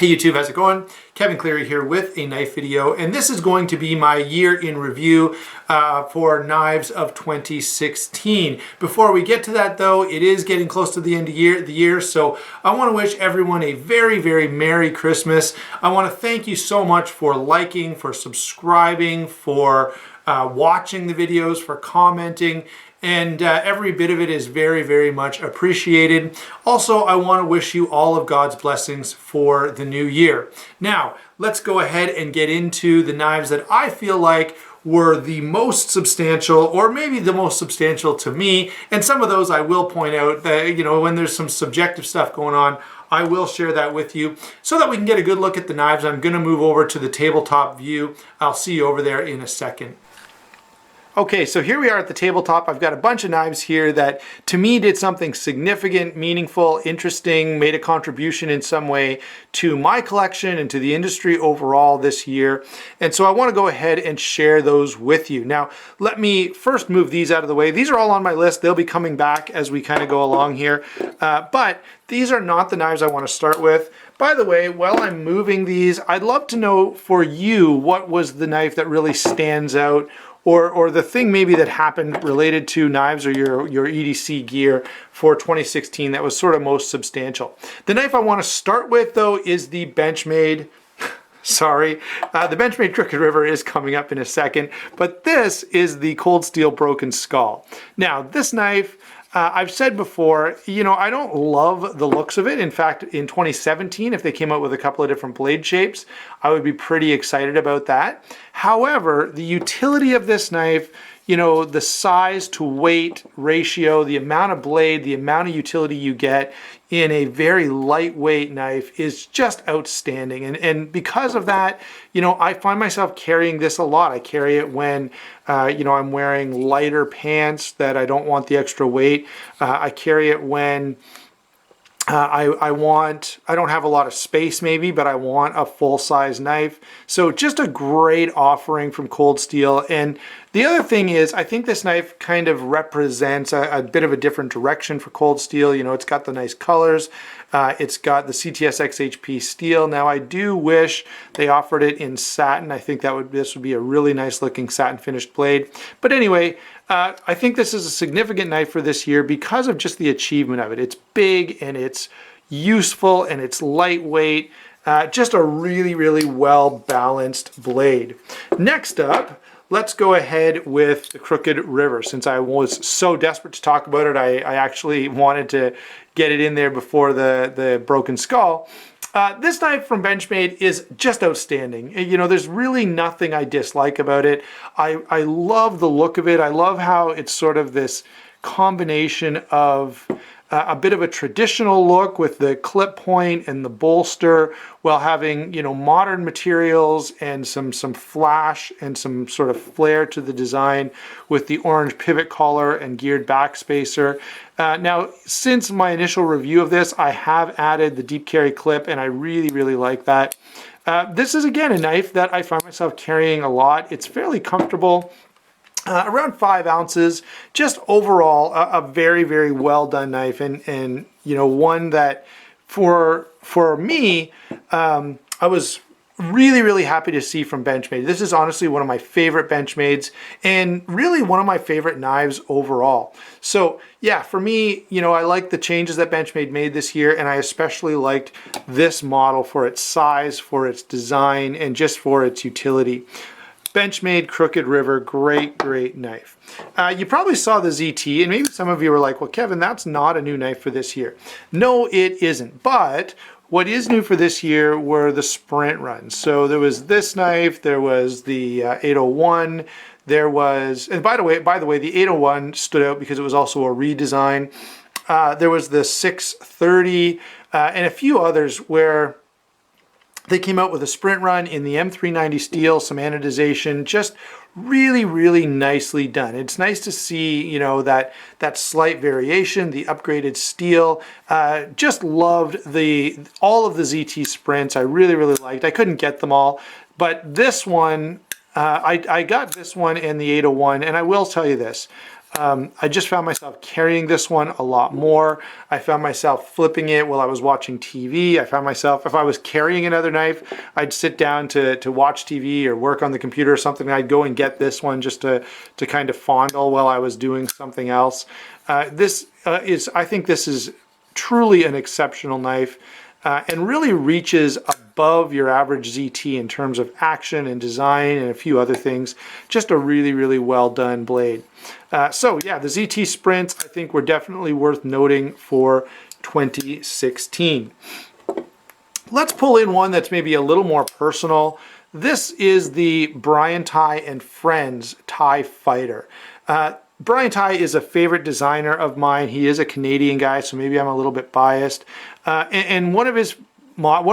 Hey YouTube, how's it going? Kevin Cleary here with a knife video, and this is going to be my year in review for knives of 2016. Before we get to that though, it is getting close to the end of the year, so I want to wish everyone a very, very Merry Christmas. I want to thank you so much for liking, for subscribing, for watching the videos, for commenting, and every bit of it is very, very much appreciated. Also, I want to wish you all of God's blessings for the new year. Now, let's go ahead and get into the knives that I feel like were the most substantial, or maybe the most substantial to me. And some of those I will point out that, you know, when there's some subjective stuff going on, I will share that with you so that we can get a good look at the knives. I'm going to move over to the tabletop view. I'll see you over there in a second. Okay, so here we are at the tabletop. I've got a bunch of knives here that to me did something significant, meaningful, interesting, made a contribution in some way to my collection and to the industry overall this year. And so I want to go ahead and share those with you. Now, let me first move these out of the way. These are all on my list. They'll be coming back as we kind of go along here. But these are not the knives I want to start with. By the way, while I'm moving these, I'd love to know for you, what was the knife that really stands out, or the thing maybe that happened related to knives or your EDC gear for 2016 that was sort of most substantial. The knife I want to start with though is the Benchmade, sorry, the Benchmade Crooked River is coming up in a second, but this is the Cold Steel Broken Skull. Now this knife, I've said before, you know, I don't love the looks of it. In fact, in 2017, if they came out with a couple of different blade shapes, I would be pretty excited about that. However, the utility of this knife, you know, the size to weight ratio, the amount of blade, the amount of utility you get in a very lightweight knife is just outstanding. And because of that, you know, I find myself carrying this a lot. I carry it when, you know, I'm wearing lighter pants that I don't want the extra weight. I carry it when I don't have a lot of space maybe, but I want a full-size knife. So just a great offering from Cold Steel. And the other thing is, I think this knife kind of represents a bit of a different direction for Cold Steel. You know, it's got the nice colors. It's got the CTS XHP steel. Now I do wish they offered it in satin. I think this would be a really nice looking satin finished blade. But anyway, I think this is a significant knife for this year because of just the achievement of it. It's big and it's useful and it's lightweight. Just a really, really well balanced blade. Next up, let's go ahead with the Crooked River. Since I was so desperate to talk about it, I actually wanted to get it in there before the Broken Skull. This knife from Benchmade is just outstanding. You know, there's really nothing I dislike about it. I love the look of it. I love how it's sort of this combination of a bit of a traditional look with the clip point and the bolster while having, you know, modern materials and some flash and some sort of flair to the design with the orange pivot collar and geared back spacer. Now, since my initial review of this, I have added the deep carry clip and I really, really like that. This is again a knife that I find myself carrying a lot. It's fairly comfortable. Around 5 ounces, just overall a very, very well done knife, and you know, one that for me, I was really, really happy to see from Benchmade. This is honestly one of my favorite Benchmades and really one of my favorite knives overall. So yeah, for me, you know, I like the changes that Benchmade made this year, and I especially liked this model for its size, for its design, and just for its utility. Benchmade Crooked River, great, great knife. You probably saw the ZT, and maybe some of you were like, well, Kevin, that's not a new knife for this year. No, it isn't. But what is new for this year were the sprint runs. So there was this knife, there was the 801, there was, and by the way, the 801 stood out because it was also a redesign. There was the 630 and a few others where they came out with a sprint run in the M390 steel, some anodization, just really, really nicely done. It's nice to see, you know, that slight variation, the upgraded steel. Just loved all of the ZT sprints. I really, really liked. I couldn't get them all, but this one, I got this one and the 801, and I will tell you this. I just found myself carrying this one a lot more. I found myself flipping it while I was watching TV. I found myself, if I was carrying another knife, I'd sit down to watch TV or work on the computer or something. I'd go and get this one just to kind of fondle while I was doing something else. I think this is truly an exceptional knife. And really reaches above your average ZT in terms of action and design and a few other things. Just a really, really well done blade. So yeah, the ZT Sprints I think were definitely worth noting for 2016. Let's pull in one that's maybe a little more personal. This is the Brian Ty and Friends TIE Fighter. Brian Ty is a favorite designer of mine. He is a Canadian guy, so maybe I'm a little bit biased. And one of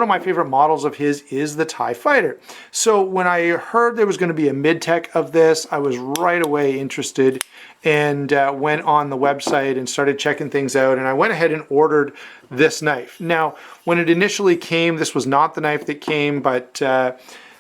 my favorite models of his is the TIE Fighter. So when I heard there was going to be a mid-tech of this, I was right away interested and went on the website and started checking things out. And I went ahead and ordered this knife. Now, when it initially came, this was not the knife that came, but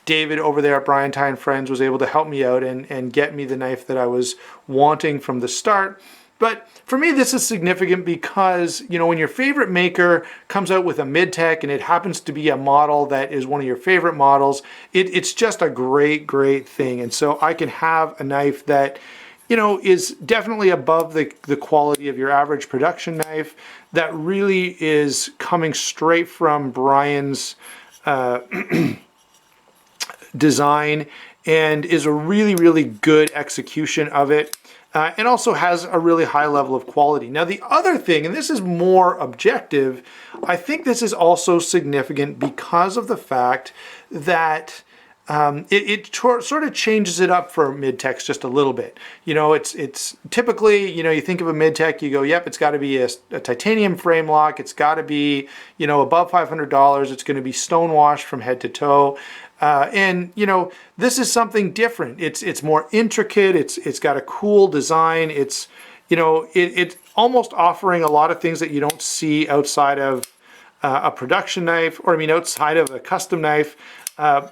David over there at Brian Ty and Friends was able to help me out and get me the knife that I was wanting from the start. But for me, this is significant because, you know, when your favorite maker comes out with a mid-tech and it happens to be a model that is one of your favorite models, it's just a great, great thing. And so I can have a knife that, you know, is definitely above the quality of your average production knife, that really is coming straight from Brian's design and is a really, really good execution of it. And also has a really high level of quality. Now the other thing, and this is more objective, I think this is also significant because of the fact that it sort of changes it up for mid-techs just a little bit. You know, it's typically, you know, you think of a mid-tech, you go, yep, it's got to be a titanium frame lock, it's got to be, you know, above $500, it's going to be stonewashed from head to toe. And you know, this is something different. It's more intricate. It's got a cool design. It's, you know, it's almost offering a lot of things that you don't see outside of a production knife, or I mean, outside of a custom knife,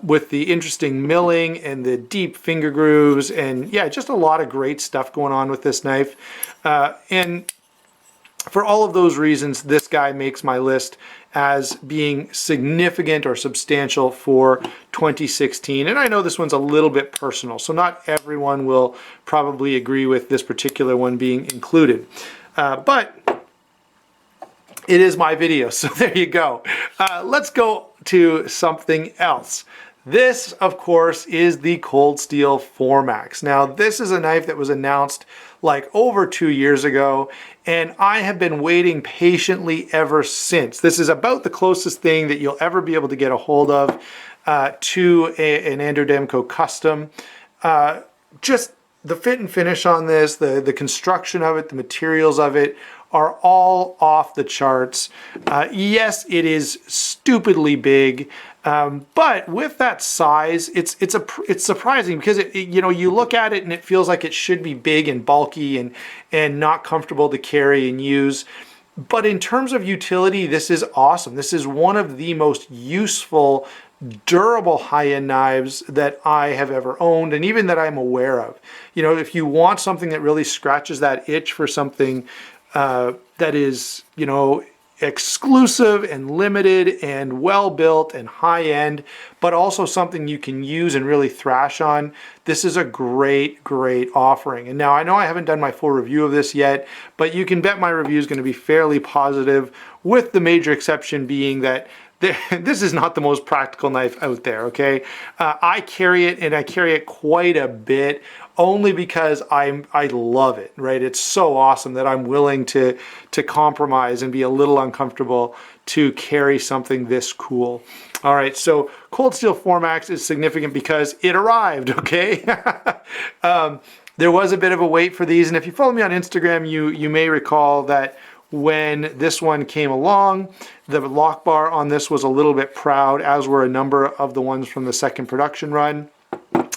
with the interesting milling and the deep finger grooves, and yeah, just a lot of great stuff going on with this knife. And for all of those reasons, this guy makes my list as being significant or substantial for 2016. And I know this one's a little bit personal, so not everyone will probably agree with this particular one being included. But it is my video, so there you go. Let's go to something else. This, of course, is the Cold Steel 4MAX. Now, this is a knife that was announced like over 2 years ago, and I have been waiting patiently ever since. This is about the closest thing that you'll ever be able to get a hold of to an Andrew Demko custom. Just the fit and finish on this, the construction of it, the materials of it are all off the charts. Yes, it is stupidly big, but with that size, it's surprising because you know, you look at it and it feels like it should be big and bulky and not comfortable to carry and use. But in terms of utility, this is awesome. This is one of the most useful, durable high-end knives that I have ever owned, and even that I'm aware of. You know, if you want something that really scratches that itch for something that is, you know, exclusive and limited and well built and high end, but also something you can use and really thrash on, this is a great, great offering. And now I know I haven't done my full review of this yet, but you can bet my review is going to be fairly positive, with the major exception being that this is not the most practical knife out there, okay? I carry it, and I carry it quite a bit, only because I love it, right? It's so awesome that I'm willing to compromise and be a little uncomfortable to carry something this cool. All right, so Cold Steel 4MAX is significant because it arrived, okay? There was a bit of a wait for these, and if you follow me on Instagram, you may recall that when this one came along, the lock bar on this was a little bit proud, as were a number of the ones from the second production run.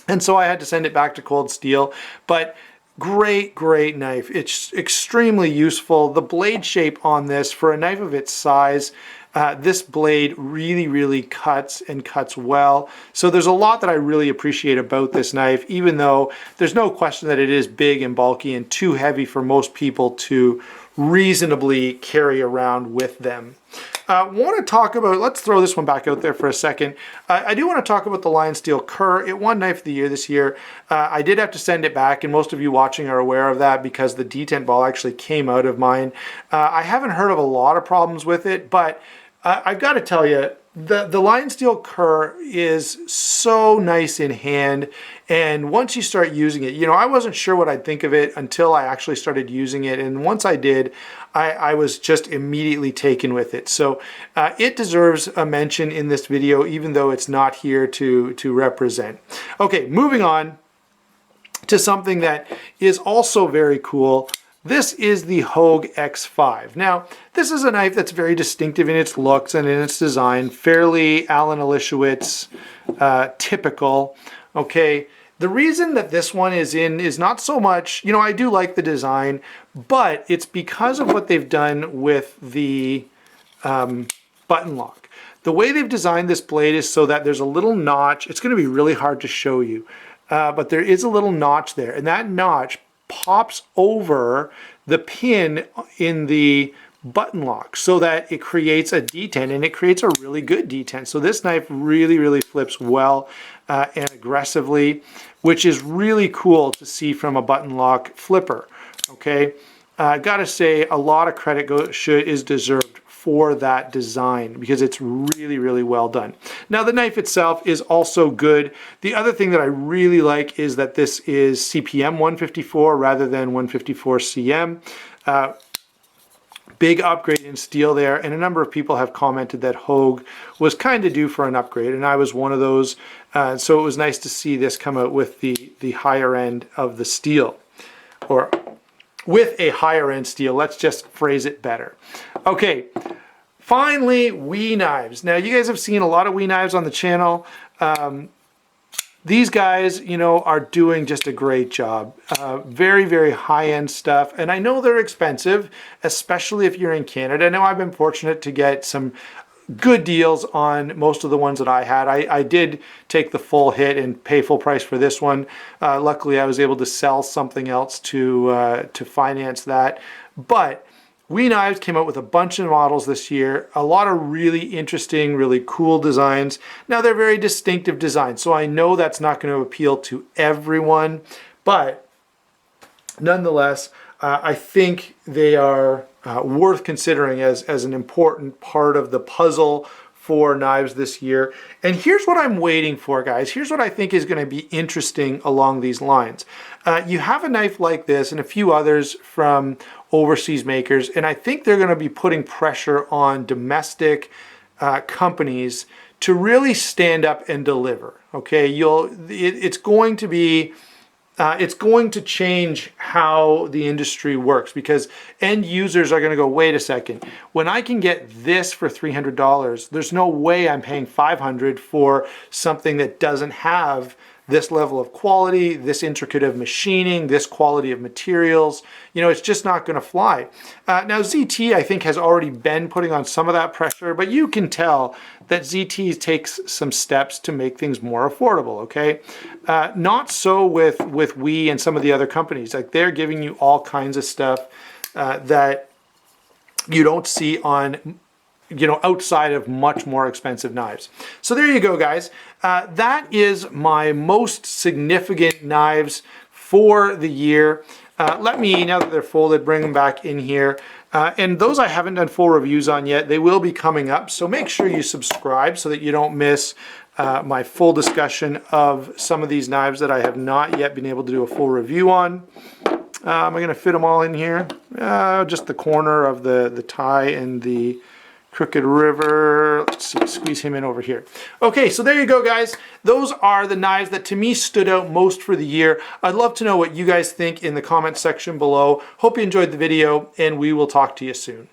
And so I had to send it back to Cold Steel. But great, great knife. It's extremely useful. The blade shape on this, for a knife of its size, This blade really cuts and cuts well. So there's a lot that I really appreciate about this knife, even though there's no question that it is big and bulky and too heavy for most people to reasonably carry around with them. Want to talk about, let's throw this one back out there for a second. I do want to talk about the Lion Steel Kerr. It won Knife of the Year this year. I did have to send it back, and most of you watching are aware of that because the detent ball actually came out of mine. I haven't heard of a lot of problems with it, but I've got to tell you, the Lion Steel Kerr is so nice in hand, and once you start using it, you know, I wasn't sure what I'd think of it until I actually started using it, and once I did, I was just immediately taken with it. So it deserves a mention in this video, even though it's not here to represent. Okay, moving on to something that is also very cool. This is the Hogue X5. Now, this is a knife that's very distinctive in its looks and in its design, fairly Alan Elishewitz typical. Okay, the reason that this one is in is not so much, you know, I do like the design, but it's because of what they've done with the button lock. The way they've designed this blade is so that there's a little notch. It's going to be really hard to show you, but there is a little notch there, and that notch pops over the pin in the button lock so that it creates a detent, and it creates a really good detent. So this knife really flips well and aggressively, which is really cool to see from a button lock flipper. Okay, gotta say a lot of credit is deserved for that design because it's really well done. Now the knife itself is also good. The other thing that I really like is that this is CPM 154 rather than 154 CM. Big upgrade in steel there, and a number of people have commented that Hogue was kind of due for an upgrade, and I was one of those. So it was nice to see this come out with the higher end of the steel, or with a higher end steel. Let's just phrase it better. Okay, finally, WE knives. Now you guys have seen a lot of WE knives on the channel. These guys, you know, are doing just a great job. Very high-end stuff, and I know they're expensive, especially if you're in Canada. Now I've been fortunate to get some good deals on most of the ones that I had. I did take the full hit and pay full price for this one. Luckily, I was able to sell something else to finance that. But WE Knives came out with a bunch of models this year, a lot of really interesting, really cool designs. Now they're very distinctive designs, so I know that's not going to appeal to everyone, but nonetheless, I think they are worth considering as an important part of the puzzle for knives this year. And here's what I'm waiting for, guys. Here's what I think is going to be interesting along these lines. You have a knife like this and a few others from overseas makers, and I think they're going to be putting pressure on domestic companies to really stand up and deliver. Okay, it's going to change how the industry works, because end users are going to go, wait a second, when I can get this for $300, there's no way I'm paying $500 for something that doesn't have this level of quality, this intricate of machining, this quality of materials. You know, it's just not going to fly. Now ZT, I think, has already been putting on some of that pressure, but you can tell that ZT takes some steps to make things more affordable, okay? Not so with WE and some of the other companies. Like, they're giving you all kinds of stuff that you don't see on, you know, outside of much more expensive knives. So there you go, guys. That is my most significant knives for the year. Let me, now that they're folded, bring them back in here. And those I haven't done full reviews on yet. They will be coming up, so make sure you subscribe so that you don't miss my full discussion of some of these knives that I have not yet been able to do a full review on. Am I going to fit them all in here? Just the corner of the tie and the Crooked River. Let's see, squeeze him in over here. Okay, so there you go, guys. Those are the knives that to me stood out most for the year. I'd love to know what you guys think in the comment section below. Hope you enjoyed the video, and we will talk to you soon.